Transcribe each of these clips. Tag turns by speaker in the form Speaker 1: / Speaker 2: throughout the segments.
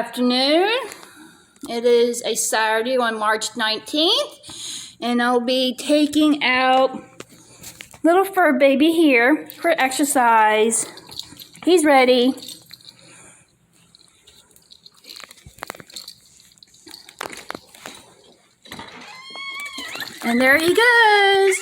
Speaker 1: afternoon. It is a Saturday on March 19th, and I'll be taking out little fur baby here for exercise. He's ready. And there he goes.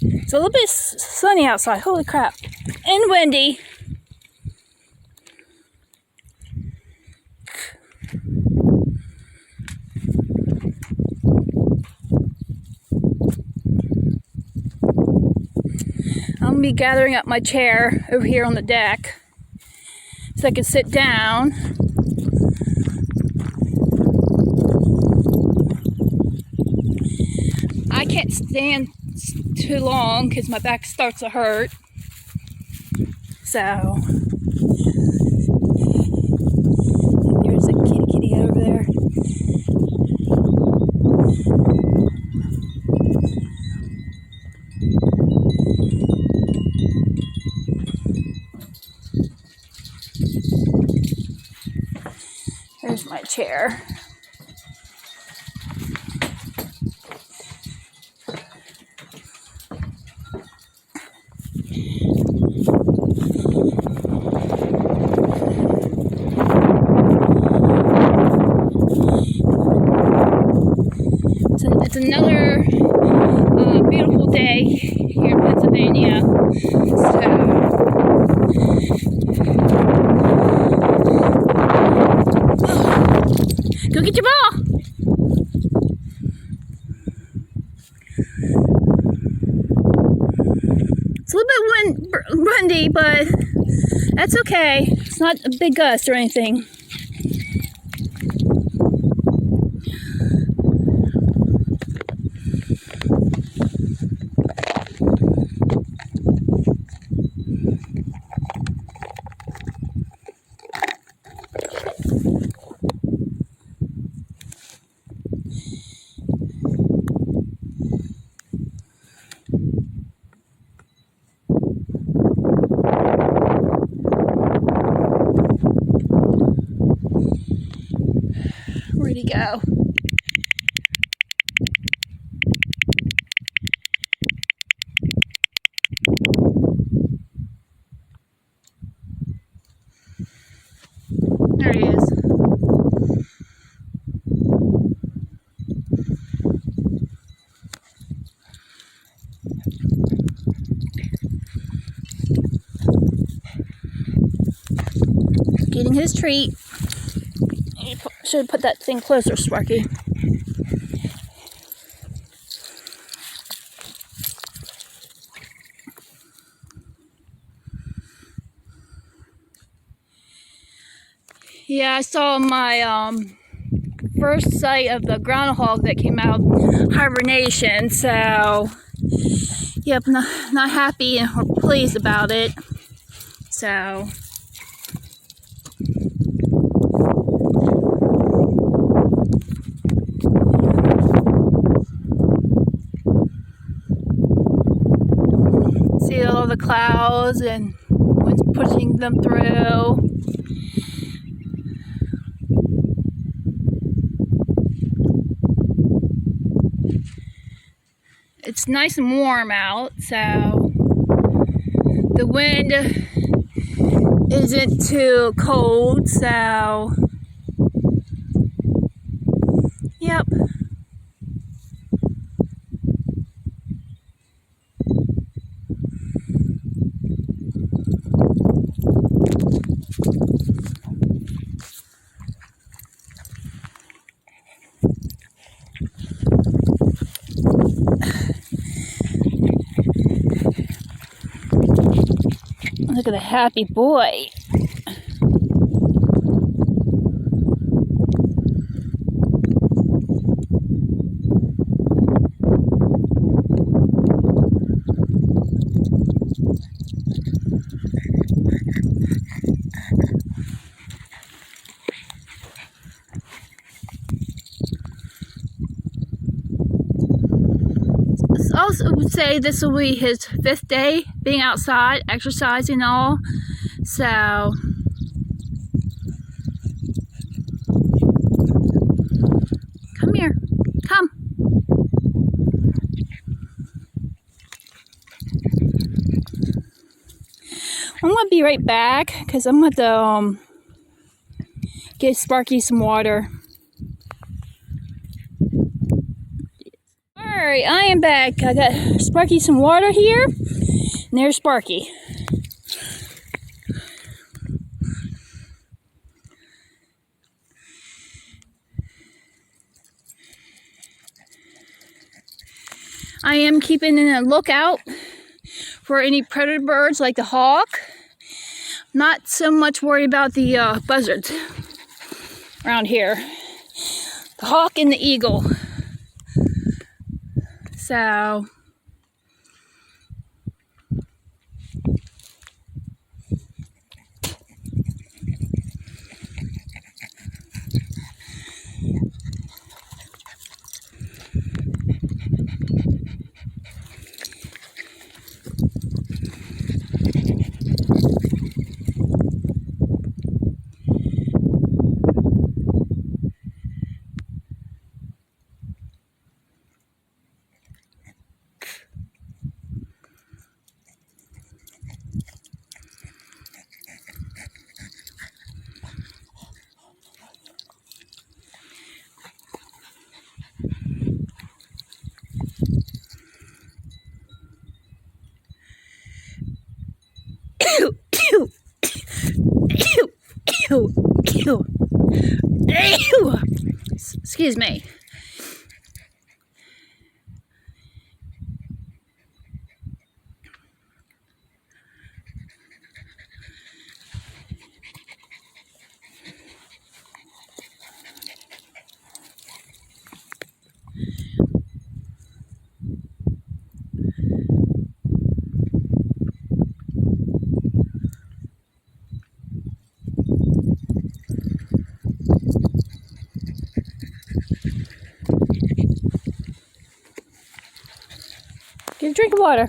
Speaker 1: It's a little bit sunny outside. Holy crap. And windy. I'm going to be gathering up my chair over here on the deck so I can sit down. I can't stand too long because my back starts to hurt. So there's a kitty over there. There's my chair. It's another beautiful day here in Pennsylvania. Go get your ball. It's a little bit windy, but that's okay. It's not a big gust or anything. Where'd he go? There he is. Getting his treat. Should have put that thing closer, Sparky. Yeah, I saw my first sight of the groundhog that came out hibernation, so yep, not happy and pleased about it. So see all the clouds and wind's pushing them through. It's nice and warm out, so the wind isn't too cold, so yep. Look at the happy boy. say this will be his 5th day being outside, exercising and all. So come here, come. I'm gonna be right back because I'm gonna give Sparky some water. Alright, I am back. I got Sparky some water here, and there's Sparky. I am keeping a lookout for any predator birds like the hawk. Not so much worried about the buzzards around here. The hawk and the eagle. So excuse me. Get a drink of water.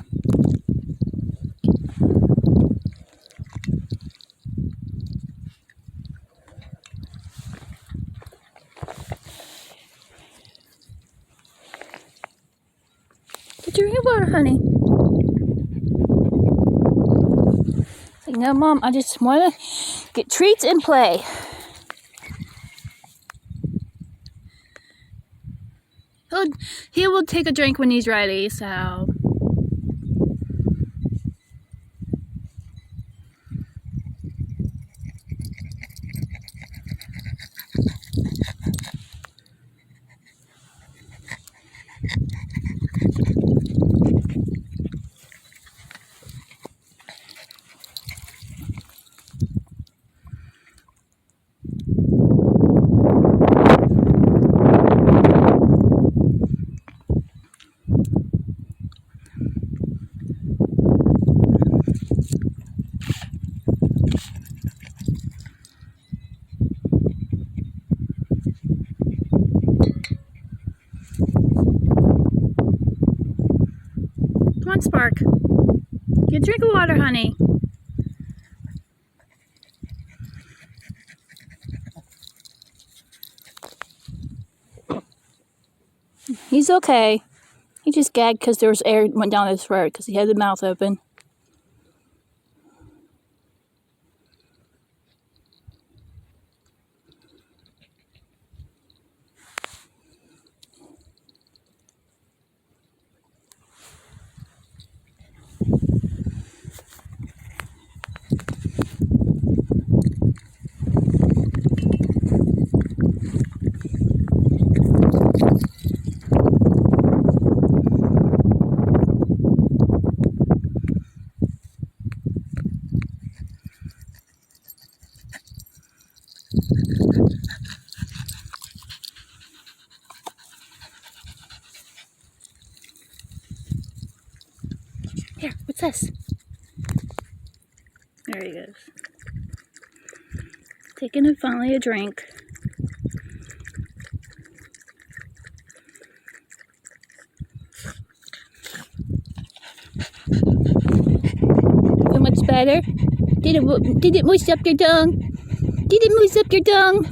Speaker 1: Get a drink of water, honey. Like, no, Mom, I just want to get treats and play. He will take a drink when he's ready, so. Come on, Spark. Get a drink of water, honey. He's okay. He just gagged because there was air went down his throat because he had the mouth open. Here, what's this? There he goes. Taking finally a drink. water? Did it moist up your tongue? Did it moist up your tongue?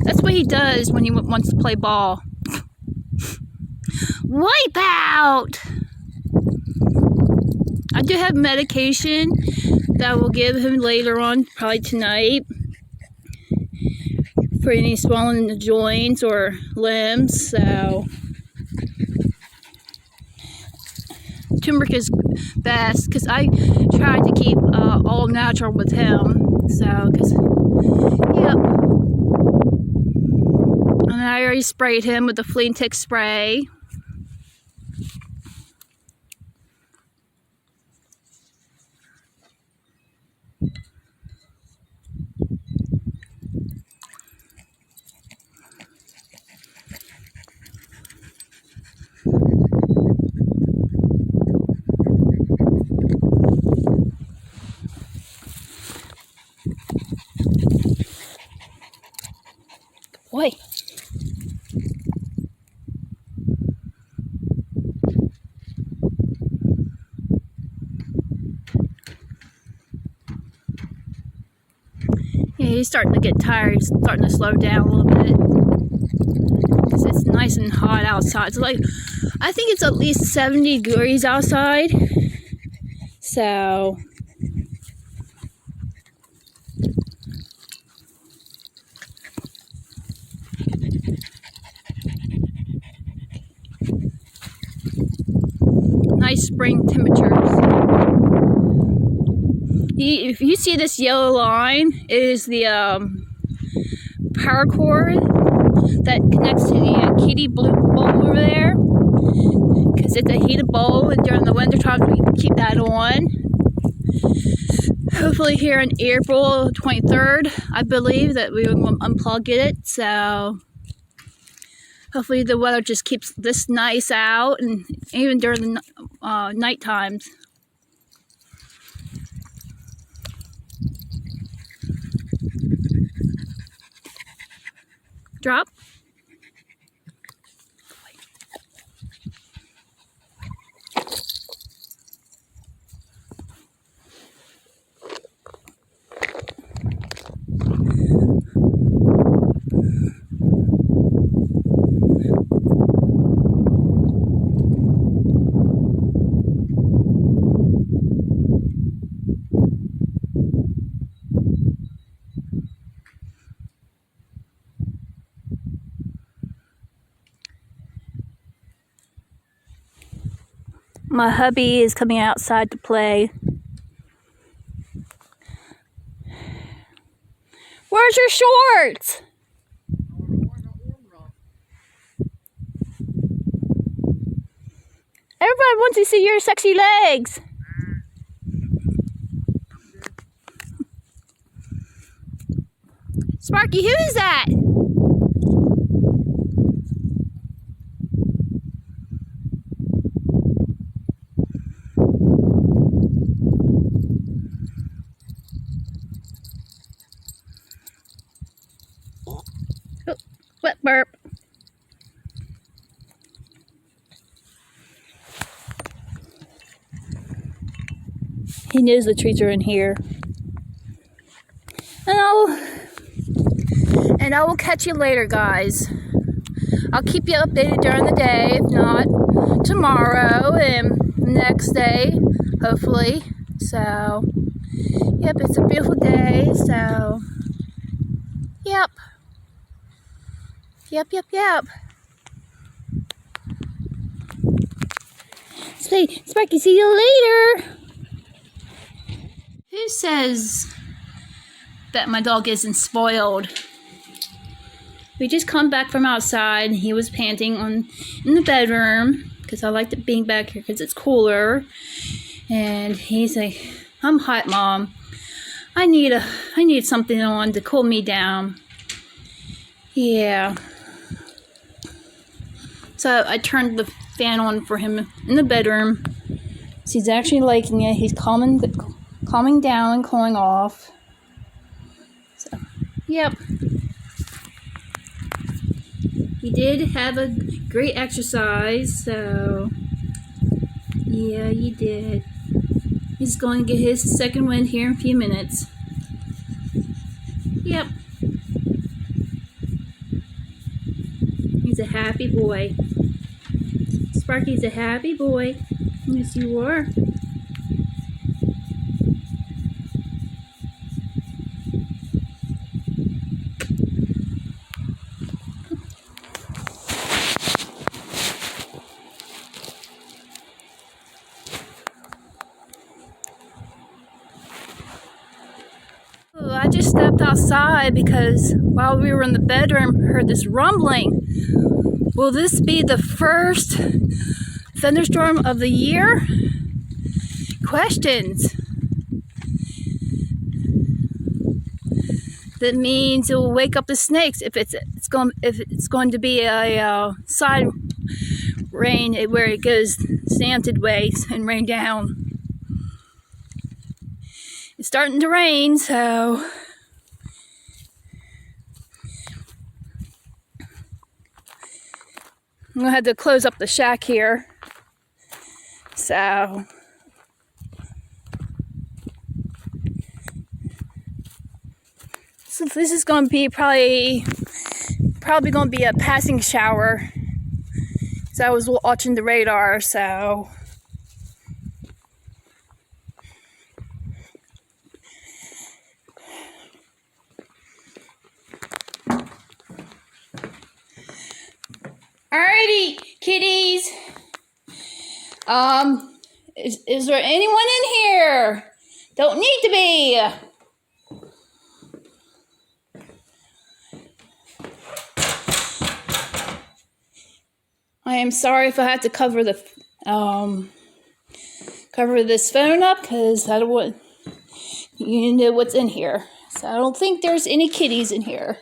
Speaker 1: That's what he does when he wants to play ball. Wipe out! I do have medication that I will give him later on, probably tonight, for any swelling in the joints or limbs. So turmeric is best because I try to keep all natural with him. So, yep. And I already sprayed him with the flea and tick spray. Boy. Yeah, he's starting to get tired. He's starting to slow down a little bit. Because it's nice and hot outside. It's like, I think it's at least 70 degrees outside. So nice spring temperatures. If you see this yellow line, it is the power cord that connects to the kitty blue bulb over there. Because it's a heated bulb, and during the winter time we keep that on. Hopefully here in April 23rd, I believe that we will unplug it. So hopefully the weather just keeps this nice out, and even during the night times. Drop. My hubby is coming outside to play. Where's your shorts? Everybody wants to see your sexy legs. Sparky, who is that? Wet burp. He knows the treats are in here. And I will catch you later, guys. I'll keep you updated during the day, if not tomorrow and next day, hopefully. So, yep, it's a beautiful day, so, yep. Yep. Sparky, see you later. Who says that my dog isn't spoiled? We just come back from outside. He was panting in the bedroom because I liked it being back here because it's cooler. And he's like, "I'm hot, Mom. I need something on to cool me down." Yeah. So I turned the fan on for him in the bedroom. So he's actually liking it. He's calming down and cooling off. So, yep. He did have a great exercise, so yeah, he did. He's going to get his second win here in a few minutes. Yep. He's a happy boy. Sparky's a happy boy. Yes, you are. Ooh, I just stepped outside because while we were in the bedroom, heard this rumbling. Will this be the first thunderstorm of the year? Questions. That means it will wake up the snakes if it's going to be a side rain where it goes slanted ways and rain down. It's starting to rain, so I'm gonna have to close up the shack here. So this is gonna be probably gonna be a passing shower. So I was watching the radar, so alrighty, kitties. Is there anyone in here? Don't need to be. I am sorry if I had to cover the cover this phone up because I don't want you to know what's in here. So I don't think there's any kitties in here.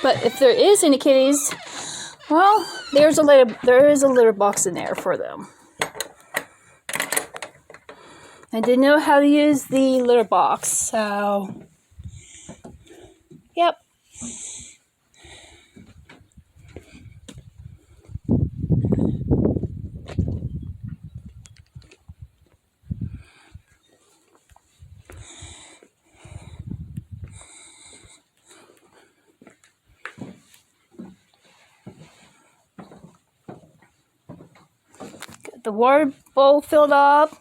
Speaker 1: But if there is any kitties, well, there is a litter box in there for them. I didn't know how to use the litter box, so yep. Got the water bowl filled up.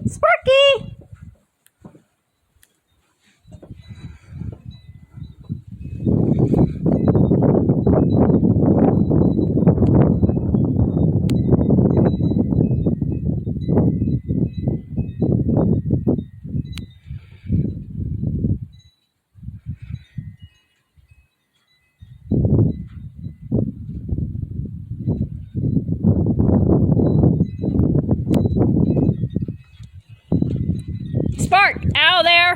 Speaker 1: Sparky! Spark, out of there!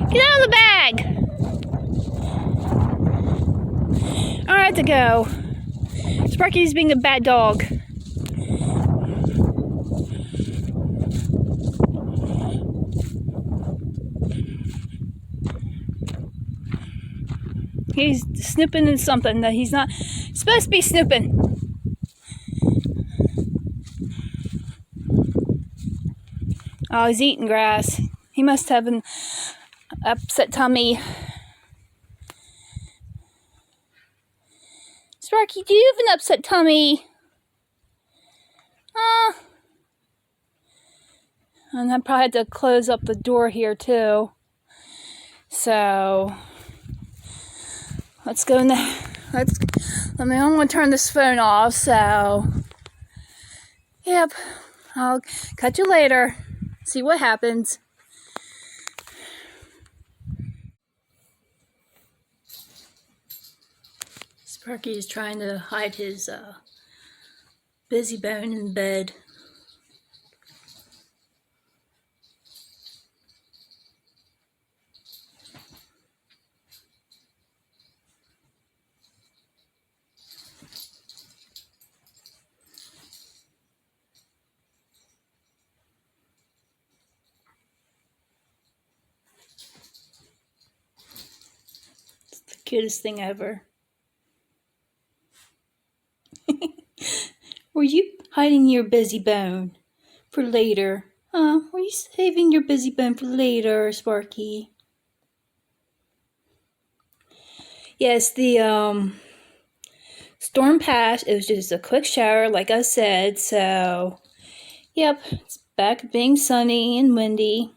Speaker 1: Get out of the bag! Alright to go. Sparky's being a bad dog. He's snooping in something that he's not supposed to be snooping. Oh, he's eating grass. He must have an upset tummy. Sparky, do you have an upset tummy? And I probably had to close up the door here too. So let's go in there. I'm gonna turn this phone off, so yep. I'll catch you later. See what happens. Sparky is trying to hide his busy bone in bed. Cutest thing ever. Were you hiding your busy bone for later? Huh? Were you saving your busy bone for later, Sparky? Yes, the storm passed. It was just a quick shower, like I said. So, yep, it's back being sunny and windy.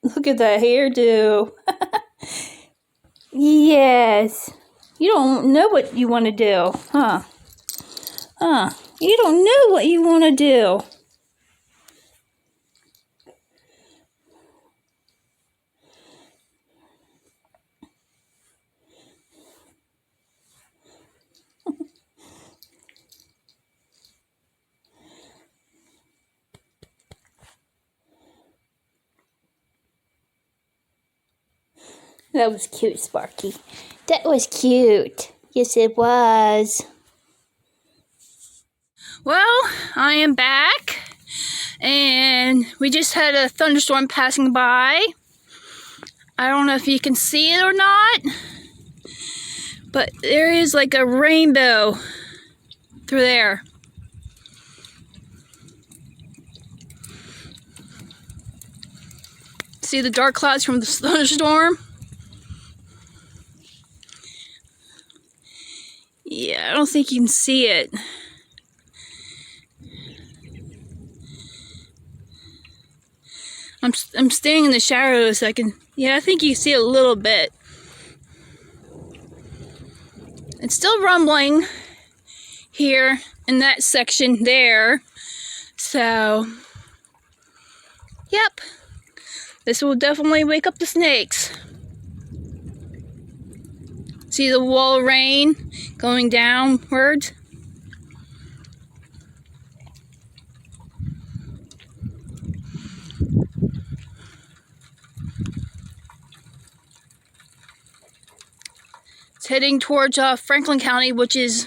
Speaker 1: Look at that hairdo. Yes. You don't know what you want to do, huh? You don't know what you want to do. That was cute, Sparky. That was cute. Yes, it was. Well, I am back, and we just had a thunderstorm passing by. I don't know if you can see it or not, but there is like a rainbow through there. See the dark clouds from the thunderstorm? Yeah, I don't think you can see it. I'm staying in the shadows. I think you can see it a little bit. It's still rumbling here in that section there. So, yep. This will definitely wake up the snakes. See the wall of rain going downwards? It's heading towards Franklin County, which is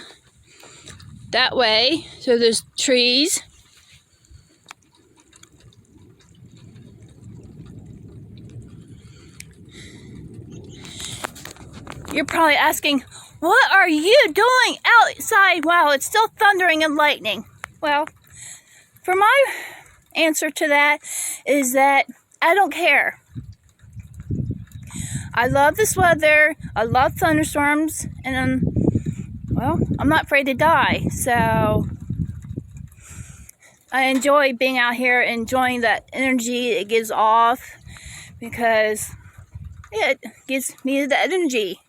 Speaker 1: that way. So there's trees. You're probably asking, what are you doing outside? Wow, it's still thundering and lightning. Well, for my answer to that is that I don't care. I love this weather. I love thunderstorms, and I'm not afraid to die. So I enjoy being out here, enjoying that energy it gives off, because it gives me the energy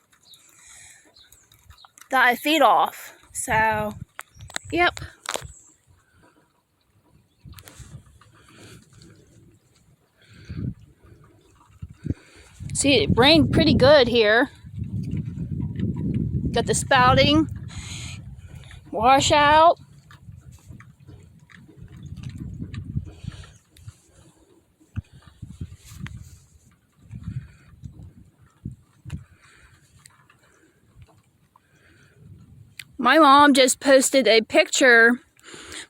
Speaker 1: that I feed off. So, yep. See, it rained pretty good here. Got the spouting, washout. My mom just posted a picture,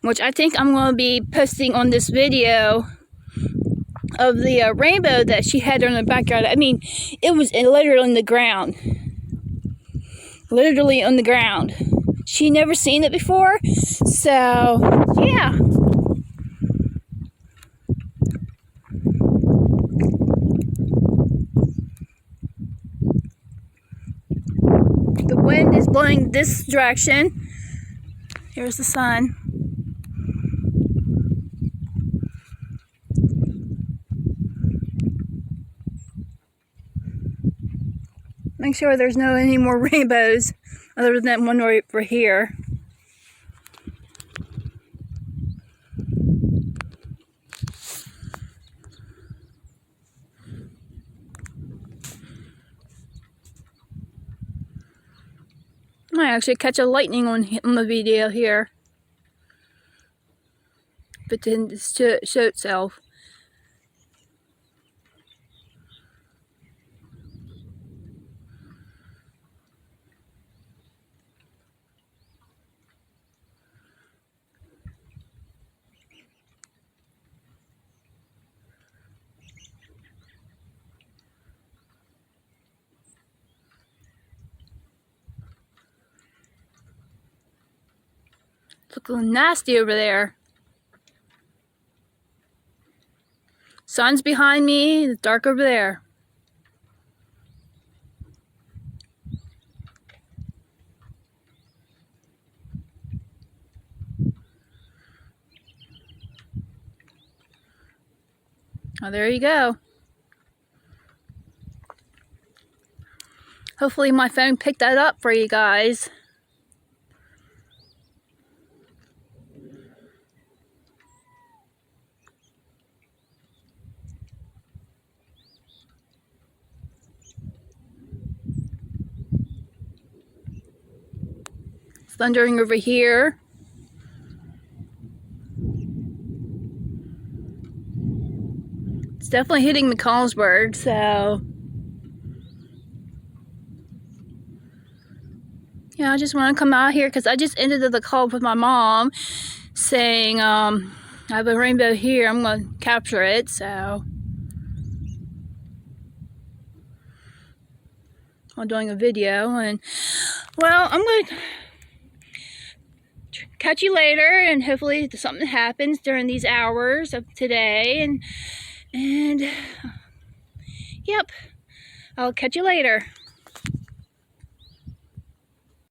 Speaker 1: which I think I'm going to be posting on this video, of the rainbow that she had in the backyard. I mean, it was literally on the ground. Literally on the ground. She never seen it before, so yeah. The wind is blowing this direction. Here's the sun. Make sure there's no any more rainbows other than that one right here. I actually catch a lightning on the video here, but then it show itself. Looking nasty over there. Sun's behind me, it's dark over there. Oh, there you go. Hopefully my phone picked that up for you guys. It's thundering over here. It's definitely hitting McCallsburg, so yeah, I just want to come out here because I just ended the call with my mom saying I have a rainbow here, I'm going to capture it, so I'm doing a video. And well, I'm going to catch you later, and hopefully something happens during these hours of today, and yep, I'll catch you later.